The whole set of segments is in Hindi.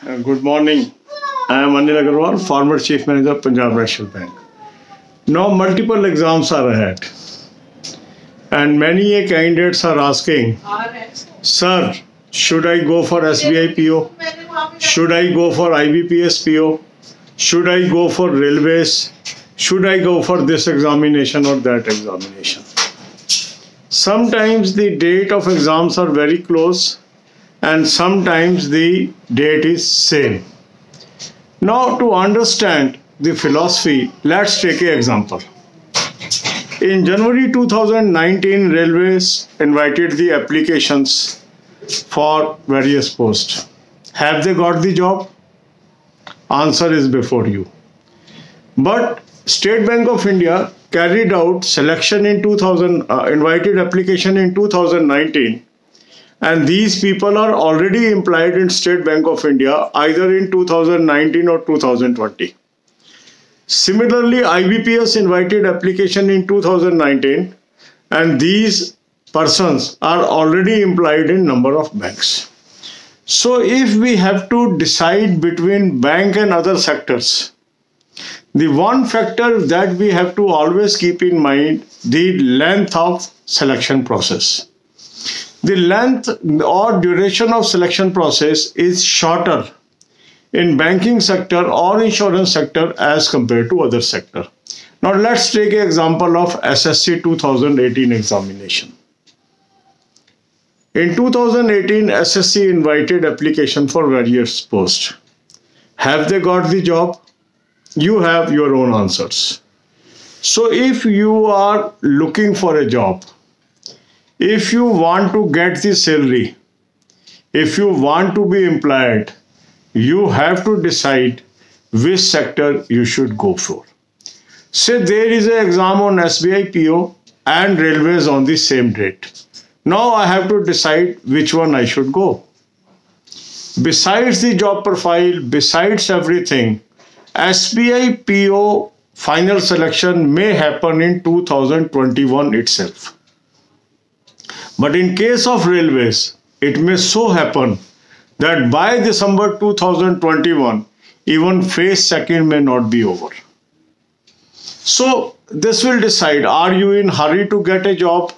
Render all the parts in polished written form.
Good morning. I am Anil Agarwal, former Chief Manager, Punjab National Bank. Now multiple exams are ahead and many candidates are asking, Sir, should I go for SBI PO? Should I go for IBPS PO? Should I go for railways? Should I go for this examination or that examination? Sometimes the date of exams are very close and sometimes the date is same. Now to understand the philosophy, let's take an example. In January 2019, Railways invited the applications for various posts. Have they got the job? Answer is before you. But State Bank of India carried out selection in invited application in 2019, and these people are already employed in State Bank of India either in 2019 or 2020. Similarly, IBPS invited application in 2019, and these persons are already employed in number of banks. So if we have to decide between bank and other sectors, the one factor that we have to always keep in mind, the length of selection process. The length or duration of selection process is shorter in banking sector or insurance sector as compared to other sector. Now let's take an example of SSC 2018 examination. In 2018, SSC invited application for various posts. Have they got the job? You have your own answers. So if you are looking for a job, if you want to get the salary, if you want to be employed, you have to decide which sector you should go for. Say there is an exam on SBI PO and railways on the same date. Now I have to decide which one I should go. Besides the job profile, besides everything, SBI PO final selection may happen in 2021 itself. But in case of railways, it may so happen that by December 2021, even phase second may not be over. So this will decide, are you in hurry to get a job,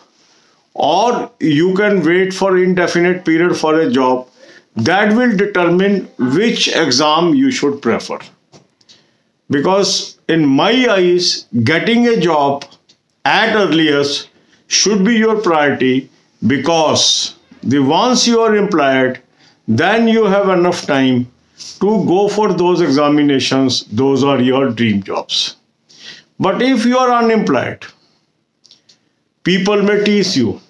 or you can wait for indefinite period for a job. That will determine which exam you should prefer. Because in my eyes, getting a job at earliest should be your priority, because once you are employed, then you have enough time to go for those examinations. Those are your dream jobs. But if you are unemployed, people may tease you.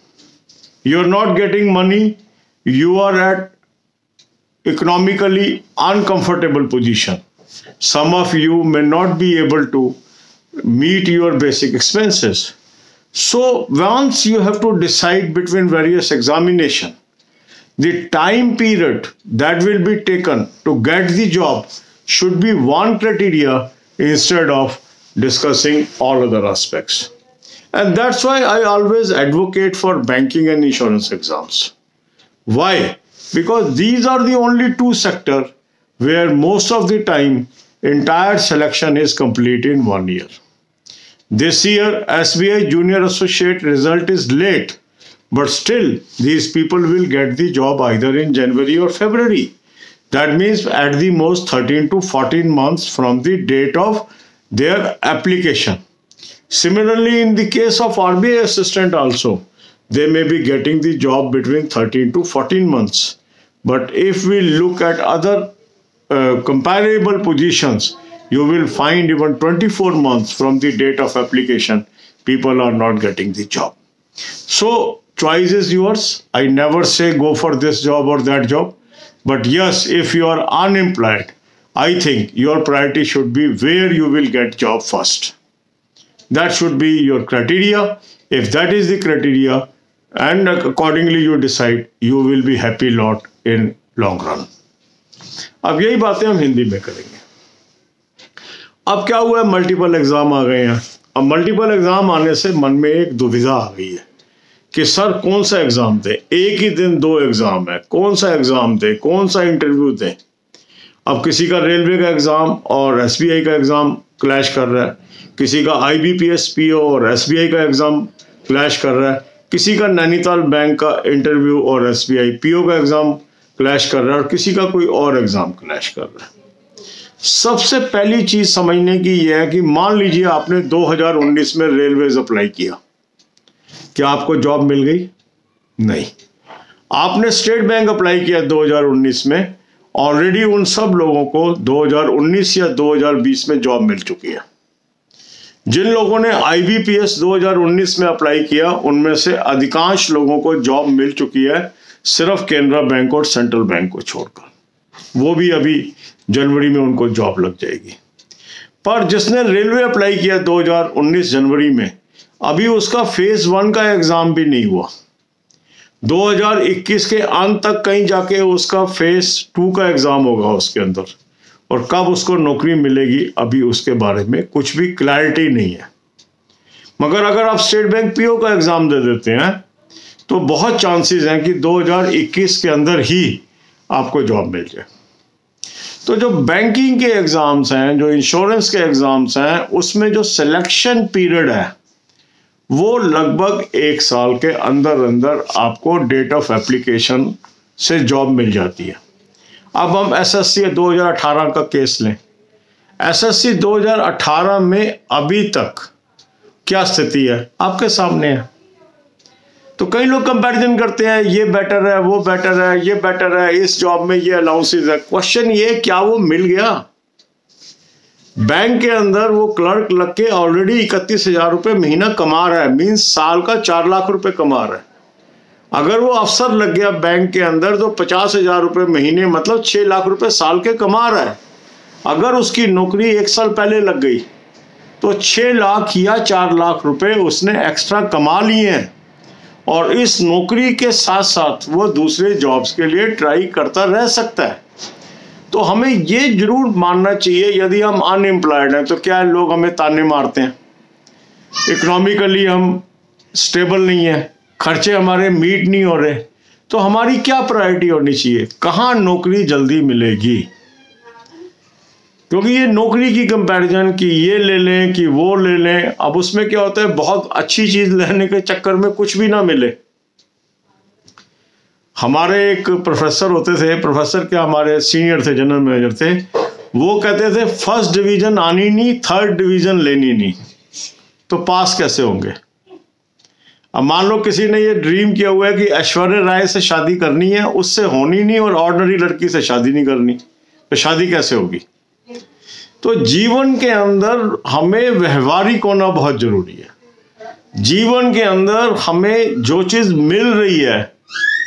You are not getting money. You are at economically uncomfortable position. Some of you may not be able to meet your basic expenses. So once you have to decide between various examinations, the time period that will be taken to get the job should be one criteria instead of discussing all other aspects. And that's why I always advocate for banking and insurance exams. Why? Because these are the only two sectors where most of the time entire selection is complete in 1 year. This year, SBI Junior Associate result is late, but still these people will get the job either in January or February. That means at the most 13 to 14 months from the date of their application. Similarly, in the case of RBI assistant also, they may be getting the job between 13 to 14 months. But if we look at other comparable positions, you will find even 24 months from the date of application, people are not getting the job. So choice is yours. I never say go for this job or that job. But yes, if you are unemployed, I think your priority should be where you will get job first. That should be your criteria. If that is the criteria and accordingly you decide, you will be happy lot in long run. अब यही बातें हम हिंदी में करेंगे. अब क्या हुआ है, मल्टीपल एग्जाम आ गए हैं. अब मल्टीपल एग्जाम आने से मन में एक दुविधा आ गई है कि सर कौन सा एग्जाम दें, एक ही दिन 2 एग्जाम है, कौन सा एग्जाम दें, कौन सा इंटरव्यू दें. अब किसी का रेलवे का एग्ज़ाम और एसबीआई का एग्ज़ाम क्लैश कर रहा है, किसी का आईबीपीएस पीओ और एसबीआई का एग्ज़ाम क्लैश कर रहा है, किसी का नैनीताल बैंक का इंटरव्यू और एसबीआई पीओ का एग्ज़ाम क्लैश कर रहा है, और किसी का कोई और एग्ज़ाम क्लैश कर रहा है। सबसे पहली चीज़ समझने की यह है कि मान लीजिए आपने 2019 में रेलवेज अप्लाई किया, क्या आपको जॉब मिल गई? नहीं। आपने स्टेट बैंक अप्लाई किया 2019 में, ऑलरेडी उन सब लोगों को 2019 या 2020 में जॉब मिल चुकी है। जिन लोगों ने आईबीपीएस 2019 में अप्लाई किया उनमें से अधिकांश लोगों को जॉब मिल चुकी है, सिर्फ कैनरा बैंक और सेंट्रल बैंक को छोड़कर, वो भी अभी जनवरी में उनको जॉब लग जाएगी। पर जिसने रेलवे अप्लाई किया 2019 जनवरी में, अभी उसका फेज 1 का एग्जाम भी नहीं हुआ। 2021 के अंत तक कहीं जाके उसका फेज 2 का एग्जाम होगा उसके अंदर, और कब उसको नौकरी मिलेगी अभी उसके बारे में कुछ भी क्लैरिटी नहीं है। मगर अगर आप स्टेट बैंक पीओ का एग्जाम दे देते हैं तो बहुत चांसेस हैं कि 2021 के अंदर ही आपको जॉब मिल जाए। तो जो बैंकिंग के एग्जाम्स हैं, जो इंश्योरेंस के एग्जाम्स हैं, उसमें जो सिलेक्शन पीरियड है वो लगभग 1 साल के अंदर अंदर आपको डेट ऑफ एप्लीकेशन से जॉब मिल जाती है। अब हम एसएससी 2018 का केस लें। एसएससी 2018 में अभी तक क्या स्थिति है आपके सामने है। तो कई लोग कंपैरिजन करते हैं, ये बेटर है, वो बेटर है, ये बेटर है, इस जॉब में ये अलाउंसेस है। क्वेश्चन ये, क्या वो मिल गया? बैंक के अंदर वो क्लर्क लग के ऑलरेडी 31,000 रुपये महीना कमा रहा है, मीन्स साल का 4 लाख रुपए कमा रहा है। अगर वो अफसर लग गया बैंक के अंदर तो 50,000 रुपये महीने मतलब 6 लाख रुपए साल के कमा रहा है। अगर उसकी नौकरी 1 साल पहले लग गई तो 6 लाख या 4 लाख रुपए उसने एक्स्ट्रा कमा लिए हैं, और इस नौकरी के साथ साथ वो दूसरे जॉब्स के लिए ट्राई करता रह सकता है। तो हमें ये जरूर मानना चाहिए, यदि हम अनएम्प्लॉयड हैं तो क्या लोग हमें ताने मारते हैं, इकोनॉमिकली हम स्टेबल नहीं है, खर्चे हमारे मीट नहीं हो रहे, तो हमारी क्या प्रायोरिटी होनी चाहिए, कहाँ नौकरी जल्दी मिलेगी? क्योंकि ये नौकरी की कंपैरिजन कि ये ले लें कि वो ले लें, अब उसमें क्या होता है, बहुत अच्छी चीज लेने के चक्कर में कुछ भी ना मिले। हमारे एक प्रोफेसर होते थे, प्रोफेसर क्या हमारे सीनियर थे, जनरल मैनेजर थे, वो कहते थे फर्स्ट डिवीजन आनी नहीं, थर्ड डिवीजन लेनी नहीं, तो पास कैसे होंगे? अब मान लो किसी ने ये ड्रीम किया हुआ है कि ऐश्वर्या राय से शादी करनी है, उससे होनी नहीं, और ऑर्डिनरी लड़की से शादी नहीं करनी, तो शादी कैसे होगी? तो जीवन के अंदर हमें व्यवहारिक होना बहुत जरूरी है। जीवन के अंदर हमें जो चीज मिल रही है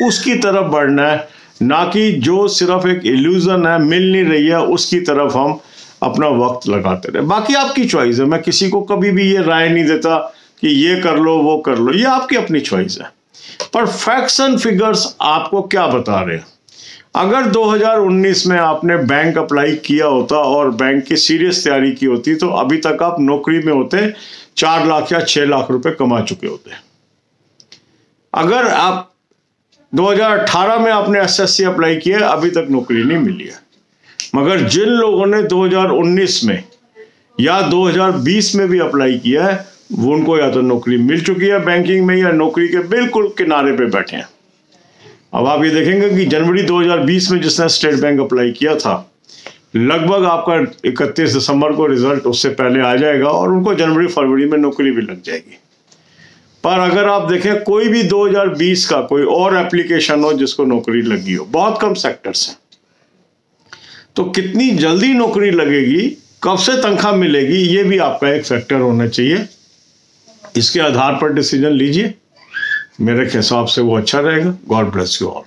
उसकी तरफ बढ़ना है, ना कि जो सिर्फ एक इल्यूजन है, मिल नहीं रही है, उसकी तरफ हम अपना वक्त लगाते रहे। बाकी आपकी चॉइस है, मैं किसी को कभी भी ये राय नहीं देता कि ये कर लो वो कर लो, ये आपकी अपनी चॉइस है। पर फैक्ट्स एंड फिगर्स आपको क्या बता रहे हैं? अगर 2019 में आपने बैंक अप्लाई किया होता और बैंक की सीरियस तैयारी की होती तो अभी तक आप नौकरी में होते, 4 लाख या 6 लाख रुपए कमा चुके होते। अगर आप 2018 में आपने एसएससी अप्लाई किया, अभी तक नौकरी नहीं मिली है। मगर जिन लोगों ने 2019 में या 2020 में भी अप्लाई किया है, वो उनको या तो नौकरी मिल चुकी है बैंकिंग में, या नौकरी के बिल्कुल किनारे पे बैठे हैं। अब आप ये देखेंगे कि जनवरी 2020 में जिसने स्टेट बैंक अप्लाई किया था, लगभग आपका 31 दिसंबर को रिजल्ट उससे पहले आ जाएगा, और उनको जनवरी फरवरी में नौकरी भी लग जाएगी। पर अगर आप देखें कोई भी 2020 का कोई और एप्लीकेशन हो जिसको नौकरी लगी हो, बहुत कम सेक्टर्स हैं, तो कितनी जल्दी नौकरी लगेगी, कब से तनख्वाह मिलेगी, ये भी आपका एक फैक्टर होना चाहिए। इसके आधार पर डिसीजन लीजिए, मेरे हिसाब से वो अच्छा रहेगा। God bless you all.